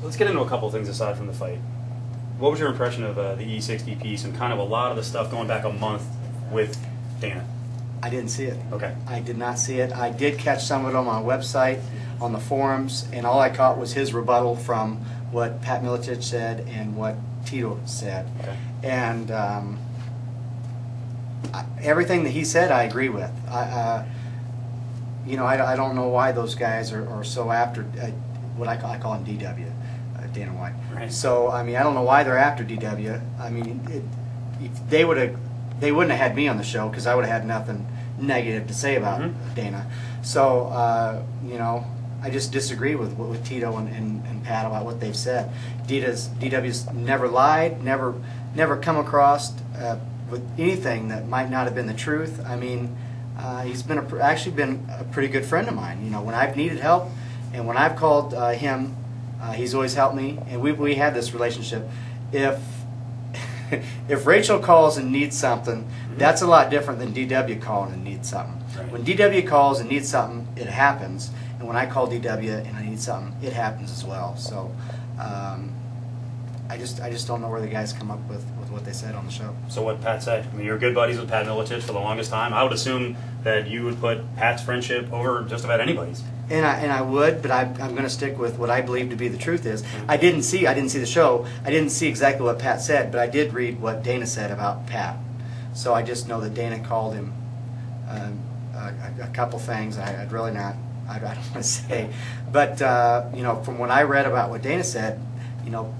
let's get into a couple of things aside from the fight. What was your impression of the E60 piece and kind of a lot of the stuff going back a month with Dana? I didn't see it. Okay. I did not see it. I did catch some of it on my website, on the forums, and all I caught was his rebuttal from what Pat Miletich said and what Tito said. Okay. And everything that he said, I agree with. You know, I don't know why those guys are so after what I call him DW, Dana White. Right. So I mean, I don't know why they're after DW. I mean, if they wouldn't have had me on the show because I would have had nothing negative to say about Dana. So you know, I just disagree with Tito and Pat about what they've said. DW's never lied, never come across with anything that might not have been the truth. I mean, he's been actually been a pretty good friend of mine. You know, when I've needed help and when I've called him, he's always helped me, and we had this relationship. If Rachel calls and needs something, that's a lot different than DW calling and needs something. Right. When DW calls and needs something, it happens. And when I call DW and I need something, it happens as well. So I just don't know where the guys come up with what they said on the show. So what Pat said? I mean, you're good buddies with Pat Miletich for the longest time. I would assume that you would put Pat's friendship over just about anybody's. And I would, but I'm going to stick with what I believe to be the truth is. I didn't see the show. I didn't see exactly what Pat said, but I did read what Dana said about Pat. So I just know that Dana called him a couple things. I'd really not. I don't want to say, but you know, from what I read about what Dana said, you know,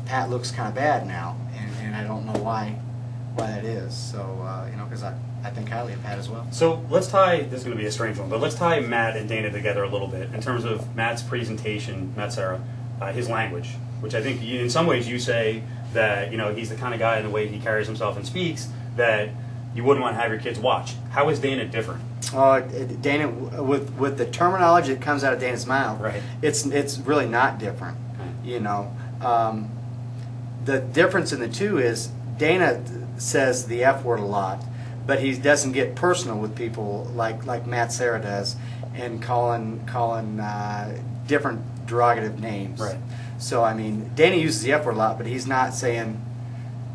Pat looks kind of bad now, and I don't know why that is. So you know, because I think highly of Pat as well. So let's tie, this is going to be a strange one, but let's tie Matt and Dana together a little bit in terms of Matt's presentation, Matt Serra, his language, which I think in some ways you say that, you know, he's the kind of guy in the way he carries himself and speaks that you wouldn't want to have your kids watch. How is Dana different? Dana, with the terminology that comes out of Dana's mouth, right, it's really not different. You know, the difference in the two is Dana says the F word a lot, but he doesn't get personal with people like Matt Serra does, and calling different derogative names. Right. So I mean, Dana uses the F word a lot, but he's not saying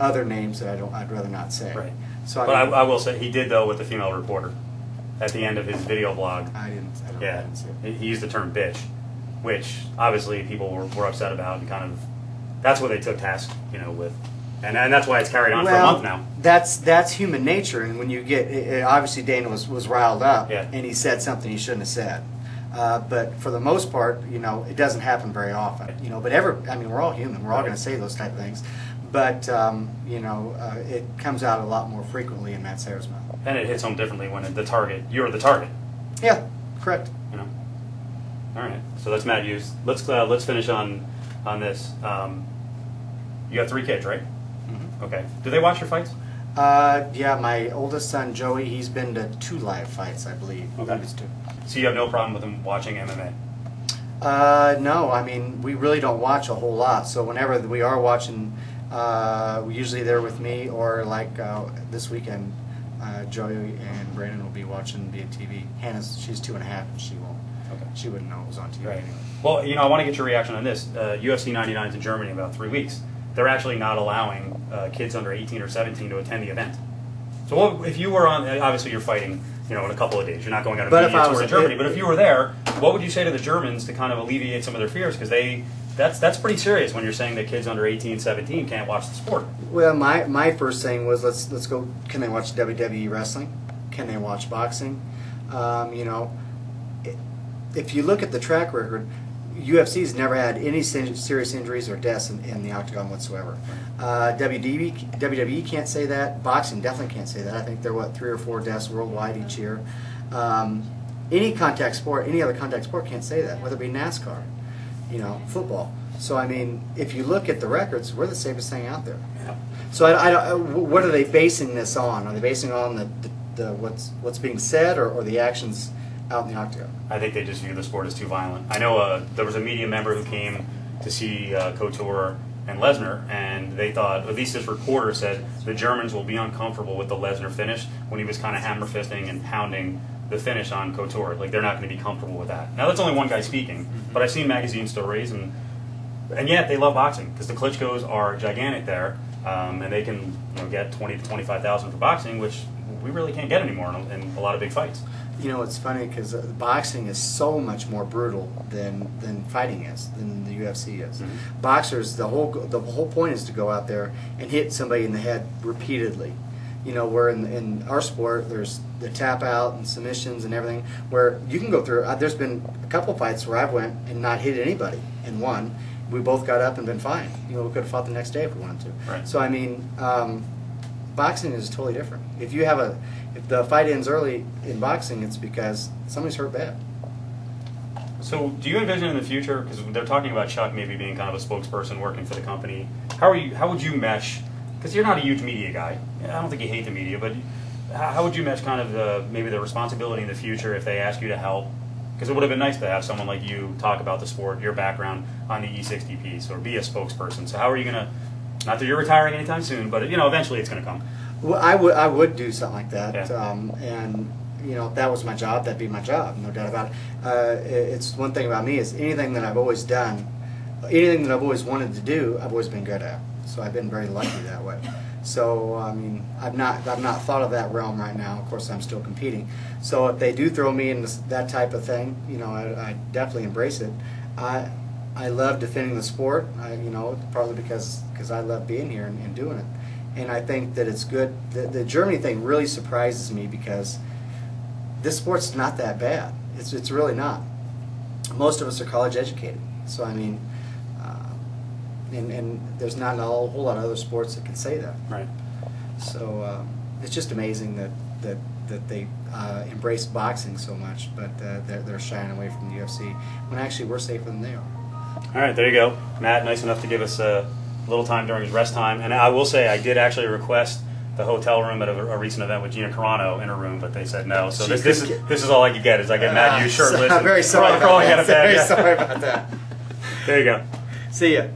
other names that I'd rather not say. Right. So I will say he did though with the female reporter at the end of his video blog. I didn't see it. He used the term bitch, which obviously people were upset about, and kind of that's what they took task, you know, with. And that's why it's carried on for a month now. That's human nature, and when you get obviously Dana was riled up, yeah, and he said something he shouldn't have said. But for the most part, you know, it doesn't happen very often. You know, but I mean, we're all human. We're all going to say those type of things. But you know, it comes out a lot more frequently in Matt Serra's mouth. And it hits home differently when you're the target. Yeah, correct. You know. All right. So that's Matt Hughes. Let's finish on this. You have 3 kids, right? Okay. Do they watch your fights? Yeah, my oldest son, Joey, he's been to 2 live fights, I believe. Okay. I believe it's 2. So you have no problem with them watching MMA? No, I mean, we really don't watch a whole lot. So whenever we are watching, usually they're with me, or like this weekend, Joey and Brandon will be watching via TV. Hannah's, she's 2.5, and she won't. Okay. She wouldn't know it was on TV. Right. Well, you know, I want to get your reaction on this. UFC 99 is in Germany in about 3 weeks. They're actually not allowing kids under 18 or 17 to attend the event. So what, if you were on, obviously you're fighting, you know, in a couple of days. You're not going on a media tour in Germany. But if you were there, what would you say to the Germans to kind of alleviate some of their fears? Because that's pretty serious when you're saying that kids under 18, 17 can't watch the sport. Well, my first thing was let's go. Can they watch WWE wrestling? Can they watch boxing? You know, if you look at the track record, UFC's never had any serious injuries or deaths in the octagon whatsoever. WWE can't say that. Boxing definitely can't say that. I think there are 3 or 4 deaths worldwide each year. Any contact sport, any other contact sport can't say that, whether it be NASCAR, you know, football. So I mean, if you look at the records, we're the safest thing out there. Yeah. So what are they basing this on? Are they basing it on the what's being said, or the actions out in the octagon? I think they just view the sport as too violent. I know there was a media member who came to see Couture and Lesnar, and they thought, at least this reporter said, the Germans will be uncomfortable with the Lesnar finish when he was kind of hammer fisting and pounding the finish on Couture. Like, they're not going to be comfortable with that. Now, that's only one guy speaking, but I've seen magazine stories, and And yet they love boxing because the Klitschko's are gigantic there, and they can get 20 to 25,000 for boxing, which we really can't get anymore in a lot of big fights. You know, it's funny because boxing is so much more brutal than fighting is, than the UFC is. Mm-hmm. Boxers, the whole point is to go out there and hit somebody in the head repeatedly. You know, where in our sport, there's the tap out and submissions and everything, where you can go through. There's been a couple of fights where I've went and not hit anybody and won. We both got up and been fine. You know, we could have fought the next day if we wanted to. Right. So I mean, boxing is totally different. If the fight ends early in boxing, it's because somebody's hurt bad. So do you envision in the future, because they're talking about Chuck maybe being kind of a spokesperson working for the company, how would you mesh, because you're not a huge media guy, I don't think you hate the media, but how would you mesh kind of maybe the responsibility in the future if they ask you to help? Because it would have been nice to have someone like you talk about the sport, your background on the E60 piece, or be a spokesperson. So how are you going to, not that you're retiring anytime soon, but eventually it's going to come. Well, I would do something like that, Yeah. And if that was my job, that'd be my job, no doubt about it. It's one thing about me is anything that I've always done, anything that I've always wanted to do, I've always been good at. So I've been very lucky that way. So I mean, I've not thought of that realm right now. Of course, I'm still competing. So if they do throw me in that type of thing, I definitely embrace it. I love defending the sport. Partly because I love being here and doing it. And I think that it's good. The Germany thing really surprises me because this sport's not that bad. It's really not. Most of us are college educated. So I mean, and there's not a whole lot of other sports that can say that. Right. So it's just amazing that they embrace boxing so much, but they're shying away from the UFC when actually we're safer than they are. All right, there you go. Matt, nice enough to give us a little time during his rest time. And I will say I did actually request the hotel room at a recent event with Gina Carano in her room, but they said no. So this is all I could get is I get Matt you shirtless. I'm very sorry. Crawling out of bed. Very sorry about that. There you go. See ya.